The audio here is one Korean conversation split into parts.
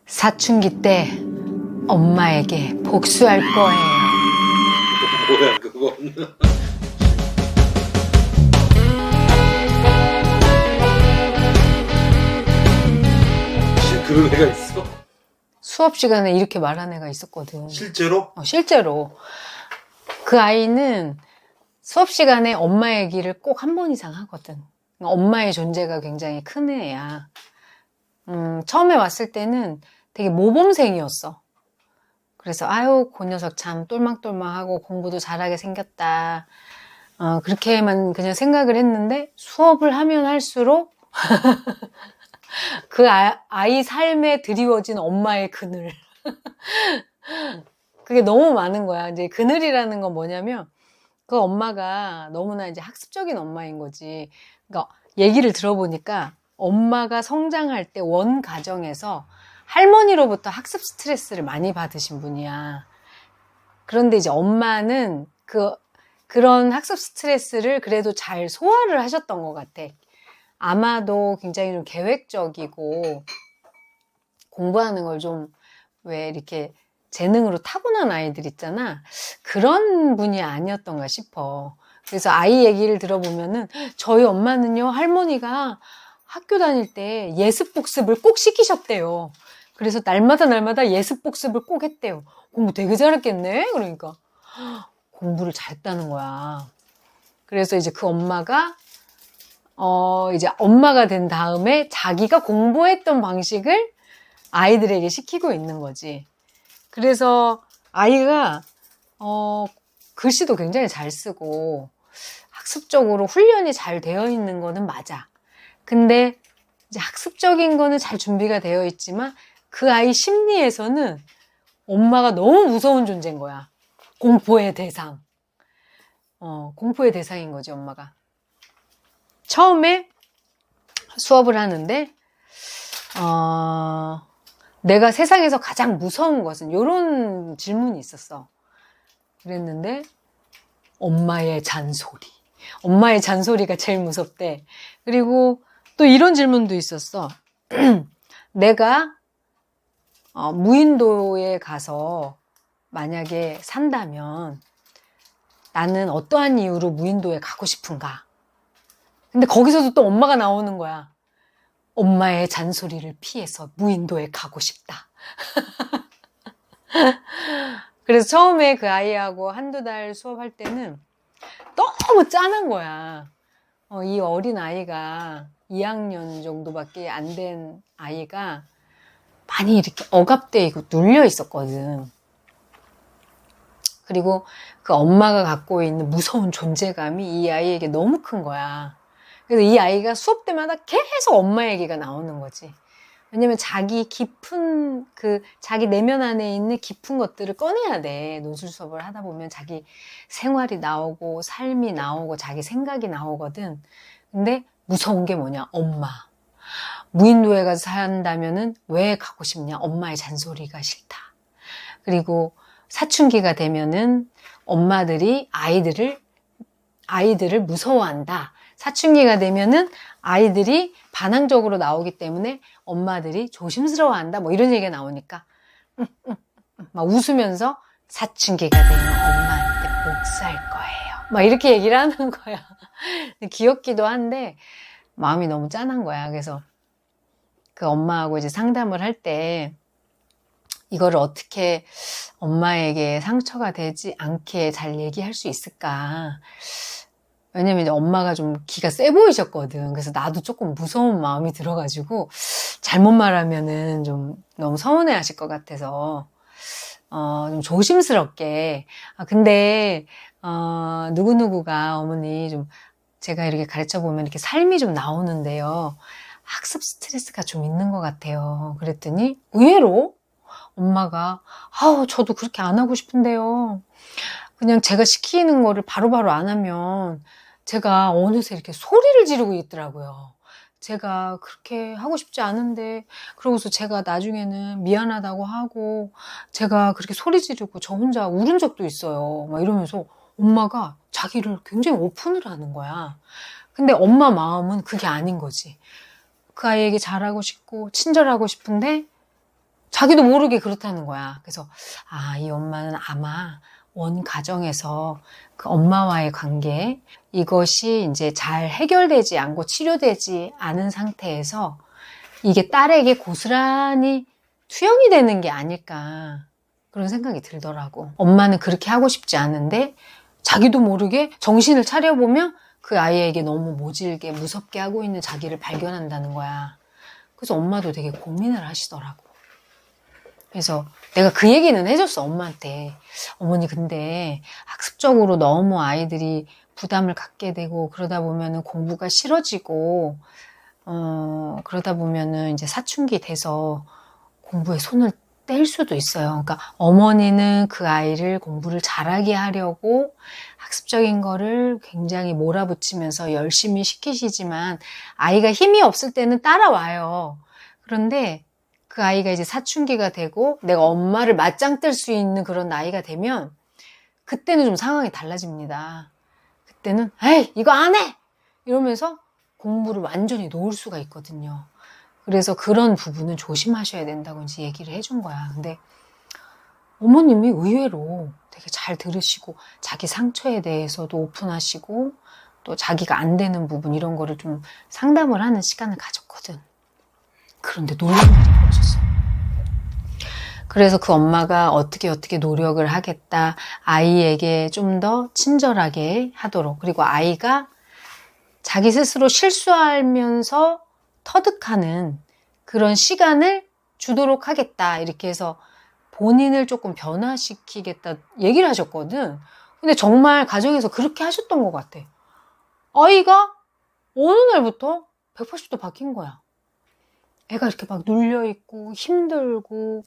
사춘기 때 엄마에게 복수할 거예요. 뭐야 그건? 그런 애가 있어? 수업 시간에 이렇게 말한 애가 있었거든. 실제로? 실제로. 그 아이는 수업 시간에 엄마 얘기를 꼭 한 번 이상 하거든. 엄마의 존재가 굉장히 큰 애야. 처음에 왔을 때는 되게 모범생이었어. 그래서 아유 그 녀석 참 똘망똘망하고 공부도 잘하게 생겼다. 그렇게만 그냥 생각을 했는데 수업을 하면 할수록 그 아이 삶에 드리워진 엄마의 그늘. 그게 너무 많은 거야. 이제 그늘이라는 건 뭐냐면 그 엄마가 너무나 이제 학습적인 엄마인 거지. 그러니까 얘기를 들어보니까 엄마가 성장할 때 원 가정에서 할머니로부터 학습 스트레스를 많이 받으신 분이야. 그런데 이제 엄마는 그런 학습 스트레스를 그래도 잘 소화를 하셨던 것 같아. 아마도 굉장히 좀 계획적이고 공부하는 걸 좀 왜 이렇게 재능으로 타고난 아이들 있잖아. 그런 분이 아니었던가 싶어. 그래서 아이 얘기를 들어보면은 저희 엄마는요, 할머니가 학교 다닐 때 예습 복습을 꼭 시키셨대요. 그래서 날마다 예습 복습을 꼭 했대요. 공부 되게 잘했겠네? 그러니까. 공부를 잘했다는 거야. 그래서 이제 그 엄마가 이제 엄마가 된 다음에 자기가 공부했던 방식을 아이들에게 시키고 있는 거지. 그래서 아이가 글씨도 굉장히 잘 쓰고 학습적으로 훈련이 잘 되어 있는 거는 맞아. 근데 이제 학습적인 거는 잘 준비가 되어 있지만 그 아이 심리에서는 엄마가 너무 무서운 존재인 거야. 공포의 대상. 공포의 대상인 거지, 엄마가. 처음에 수업을 하는데 내가 세상에서 가장 무서운 것은 이런 질문이 있었어. 그랬는데 엄마의 잔소리. 엄마의 잔소리가 제일 무섭대. 그리고 또 이런 질문도 있었어. 내가 무인도에 가서 만약에 산다면 나는 어떠한 이유로 무인도에 가고 싶은가? 근데 거기서도 또 엄마가 나오는 거야. 엄마의 잔소리를 피해서 무인도에 가고 싶다. 그래서 처음에 그 아이하고 한두 달 수업할 때는 너무 짠한 거야. 이 어린 아이가 2학년 정도밖에 안 된 아이가 많이 이렇게 억압돼 있고 눌려 있었거든. 그리고 그 엄마가 갖고 있는 무서운 존재감이 이 아이에게 너무 큰 거야. 그래서 이 아이가 수업 때마다 계속 엄마 얘기가 나오는 거지. 왜냐면 자기 깊은 자기 내면 안에 있는 깊은 것들을 꺼내야 돼. 논술 수업을 하다 보면 자기 생활이 나오고 삶이 나오고 자기 생각이 나오거든. 근데 무서운 게 뭐냐? 엄마. 무인도에 가서 산다면은 왜 가고 싶냐? 엄마의 잔소리가 싫다. 그리고 사춘기가 되면은 엄마들이 아이들을 무서워한다. 사춘기가 되면은 아이들이 반항적으로 나오기 때문에 엄마들이 조심스러워한다. 뭐 이런 얘기가 나오니까 막 웃으면서 사춘기가 되면 엄마한테 복수할 거예요. 막 이렇게 얘기를 하는 거야. 귀엽기도 한데 마음이 너무 짠한 거야. 그래서 그 엄마하고 이제 상담을 할 때 이거를 어떻게 엄마에게 상처가 되지 않게 잘 얘기할 수 있을까? 왜냐면 이제 엄마가 좀 기가 세 보이셨거든. 그래서 나도 조금 무서운 마음이 들어가지고 잘못 말하면은 좀 너무 서운해 하실 것 같아서 좀 조심스럽게. 근데 누구누구가 어머니 좀 제가 이렇게 가르쳐 보면 이렇게 삶이 좀 나오는데요. 학습 스트레스가 좀 있는 것 같아요. 그랬더니 의외로 엄마가 저도 그렇게 안 하고 싶은데요. 그냥 제가 시키는 거를 바로바로 안 하면 제가 어느새 이렇게 소리를 지르고 있더라고요. 제가 그렇게 하고 싶지 않은데 그러고서 제가 나중에는 미안하다고 하고 제가 그렇게 소리 지르고 저 혼자 울은 적도 있어요. 막 이러면서 엄마가 자기를 굉장히 오픈을 하는 거야. 근데 엄마 마음은 그게 아닌 거지. 그 아이에게 잘하고 싶고 친절하고 싶은데 자기도 모르게 그렇다는 거야. 그래서 이 엄마는 아마 원 가정에서 그 엄마와의 관계, 이것이 이제 잘 해결되지 않고 치료되지 않은 상태에서 이게 딸에게 고스란히 투영이 되는 게 아닐까, 그런 생각이 들더라고. 엄마는 그렇게 하고 싶지 않은데 자기도 모르게 정신을 차려보면 그 아이에게 너무 모질게 무섭게 하고 있는 자기를 발견한다는 거야. 그래서 엄마도 되게 고민을 하시더라고. 그래서 내가 그 얘기는 해줬어, 엄마한테. 어머니, 근데 학습적으로 너무 아이들이 부담을 갖게 되고 그러다 보면은 공부가 싫어지고 그러다 보면은 이제 사춘기 돼서 공부에 손을 뗄 수도 있어요. 그러니까 어머니는 그 아이를 공부를 잘하게 하려고 학습적인 거를 굉장히 몰아붙이면서 열심히 시키시지만 아이가 힘이 없을 때는 따라와요. 그런데 그 아이가 이제 사춘기가 되고 내가 엄마를 맞짱 뜰 수 있는 그런 나이가 되면 그때는 좀 상황이 달라집니다. 그때는 에이, 이거 안 해! 이러면서 공부를 완전히 놓을 수가 있거든요. 그래서 그런 부분은 조심하셔야 된다고 이제 얘기를 해준 거야. 근데 어머님이 의외로 되게 잘 들으시고 자기 상처에 대해서도 오픈하시고 또 자기가 안 되는 부분 이런 거를 좀 상담을 하는 시간을 가졌거든. 그런데 놀라운 일이 벌어졌어. 그래서 그 엄마가 어떻게 노력을 하겠다. 아이에게 좀 더 친절하게 하도록. 그리고 아이가 자기 스스로 실수하면서 터득하는 그런 시간을 주도록 하겠다. 이렇게 해서 본인을 조금 변화시키겠다 얘기를 하셨거든. 근데 정말 가정에서 그렇게 하셨던 것 같아. 아이가 어느 날부터 180도 바뀐 거야. 애가 이렇게 막 눌려있고 힘들고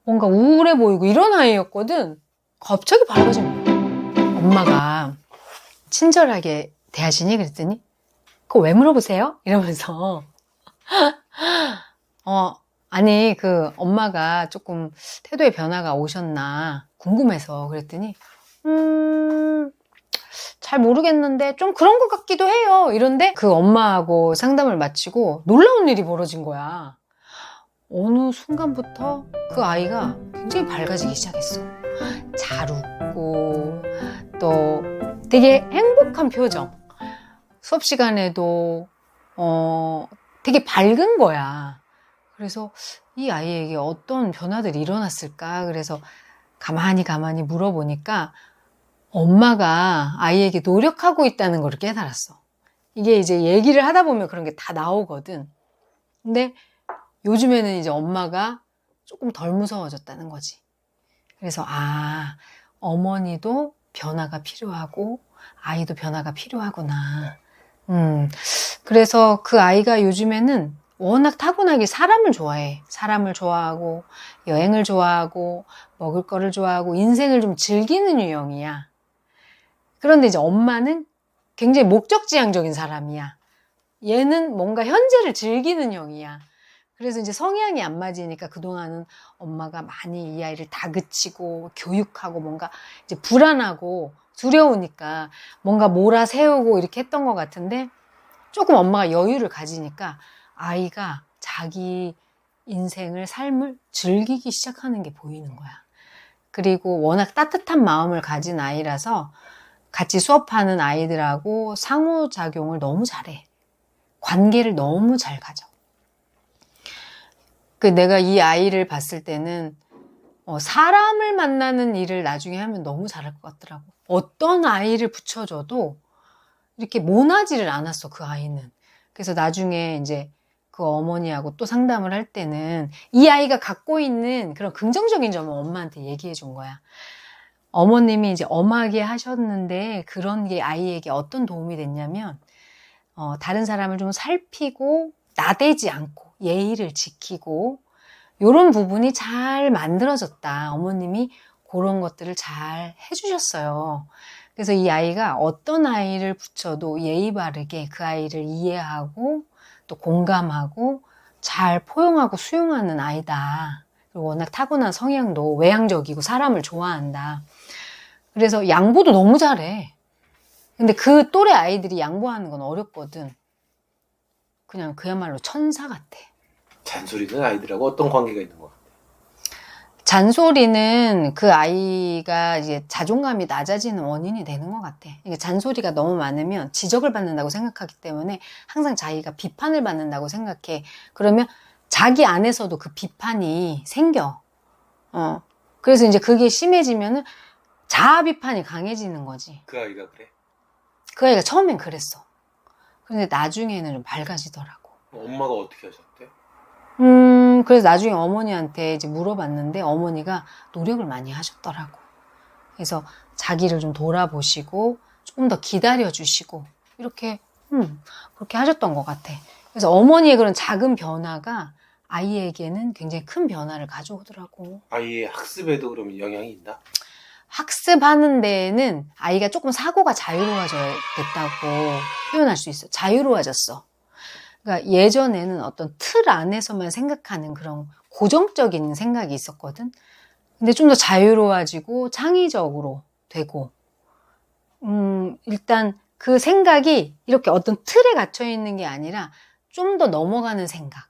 뭔가 우울해 보이고 이런 아이였거든. 갑자기 밝아진 거야. 엄마가 친절하게 대하시니? 그랬더니 그거 왜 물어보세요? 이러면서 아니 그 엄마가 조금 태도의 변화가 오셨나 궁금해서. 그랬더니 잘 모르겠는데 좀 그런 것 같기도 해요. 이런데 그 엄마하고 상담을 마치고 놀라운 일이 벌어진 거야. 어느 순간부터 그 아이가 굉장히 밝아지기 시작했어. 잘 웃고 또 되게 행복한 표정. 수업 시간에도 되게 밝은 거야. 그래서 이 아이에게 어떤 변화들이 일어났을까? 그래서 가만히 물어보니까 엄마가 아이에게 노력하고 있다는 걸 깨달았어. 이게 이제 얘기를 하다 보면 그런 게 다 나오거든. 근데 요즘에는 이제 엄마가 조금 덜 무서워졌다는 거지. 그래서 어머니도 변화가 필요하고 아이도 변화가 필요하구나. 그래서 그 아이가 요즘에는 워낙 타고나게 사람을 좋아해. 사람을 좋아하고 여행을 좋아하고 먹을 거를 좋아하고 인생을 좀 즐기는 유형이야. 그런데 이제 엄마는 굉장히 목적지향적인 사람이야. 얘는 뭔가 현재를 즐기는 형이야. 그래서 이제 성향이 안 맞으니까 그동안은 엄마가 많이 이 아이를 다그치고 교육하고 뭔가 이제 불안하고 두려우니까 뭔가 몰아세우고 이렇게 했던 것 같은데 조금 엄마가 여유를 가지니까 아이가 자기 인생을, 삶을 즐기기 시작하는 게 보이는 거야. 그리고 워낙 따뜻한 마음을 가진 아이라서 같이 수업하는 아이들하고 상호작용을 너무 잘해. 관계를 너무 잘 가져. 내가 이 아이를 봤을 때는 사람을 만나는 일을 나중에 하면 너무 잘할 것 같더라고. 어떤 아이를 붙여줘도 이렇게 모나지를 않았어, 그 아이는. 그래서 나중에 이제 그 어머니하고 또 상담을 할 때는 이 아이가 갖고 있는 그런 긍정적인 점을 엄마한테 얘기해 준 거야. 어머님이 이제 엄하게 하셨는데 그런 게 아이에게 어떤 도움이 됐냐면 다른 사람을 좀 살피고 나대지 않고 예의를 지키고 이런 부분이 잘 만들어졌다. 어머님이 그런 것들을 잘 해주셨어요. 그래서 이 아이가 어떤 아이를 붙여도 예의 바르게 그 아이를 이해하고 또 공감하고 잘 포용하고 수용하는 아이다. 그리고 워낙 타고난 성향도 외향적이고 사람을 좋아한다. 그래서 양보도 너무 잘해. 근데 그 또래 아이들이 양보하는 건 어렵거든. 그냥 그야말로 천사 같아. 잔소리는 아이들하고 어떤 관계가 있는 것 같아? 잔소리는 그 아이가 이제 자존감이 낮아지는 원인이 되는 것 같아. 그러니까 잔소리가 너무 많으면 지적을 받는다고 생각하기 때문에 항상 자기가 비판을 받는다고 생각해. 그러면 자기 안에서도 그 비판이 생겨. 그래서 이제 그게 심해지면은 자아 비판이 강해지는 거지. 그 아이가 그래? 그 아이가 처음엔 그랬어. 근데 나중에는 좀 밝아지더라고. 엄마가 어떻게 하셨대? 그래서 나중에 어머니한테 이제 물어봤는데 어머니가 노력을 많이 하셨더라고. 그래서 자기를 좀 돌아보시고 조금 더 기다려주시고 이렇게 그렇게 하셨던 것 같아. 그래서 어머니의 그런 작은 변화가 아이에게는 굉장히 큰 변화를 가져오더라고. 아이의 학습에도 그러면 영향이 있나? 학습하는 데에는 아이가 조금 사고가 자유로워졌다고 표현할 수 있어. 자유로워졌어. 그러니까 예전에는 어떤 틀 안에서만 생각하는 그런 고정적인 생각이 있었거든. 근데 좀 더 자유로워지고 창의적으로 되고, 일단 그 생각이 이렇게 어떤 틀에 갇혀 있는 게 아니라 좀 더 넘어가는 생각,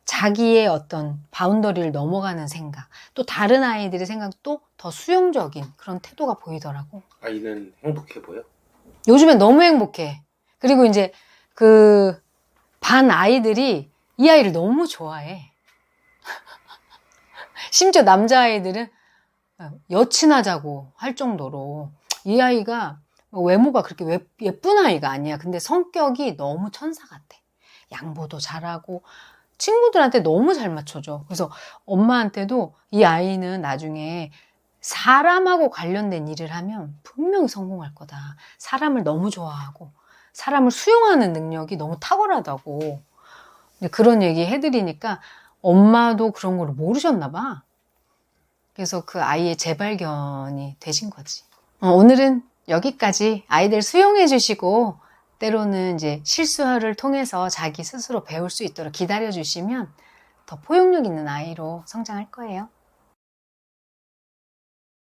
자기의 어떤 바운더리를 넘어가는 생각, 또 다른 아이들의 생각도 더 수용적인 그런 태도가 보이더라고. 아이는 행복해 보여? 요즘엔 너무 행복해. 그리고 이제 그 반 아이들이 이 아이를 너무 좋아해. 심지어 남자아이들은 여친하자고 할 정도로 이 아이가 외모가 그렇게 예쁜 아이가 아니야. 근데 성격이 너무 천사 같아. 양보도 잘하고 친구들한테 너무 잘 맞춰줘. 그래서 엄마한테도 이 아이는 나중에 사람하고 관련된 일을 하면 분명히 성공할 거다. 사람을 너무 좋아하고 사람을 수용하는 능력이 너무 탁월하다고. 그런 얘기 해드리니까 엄마도 그런 걸 모르셨나 봐. 그래서 그 아이의 재발견이 되신 거지. 오늘은 여기까지. 아이들 수용해 주시고 때로는 이제 실수를 통해서 자기 스스로 배울 수 있도록 기다려 주시면 더 포용력 있는 아이로 성장할 거예요.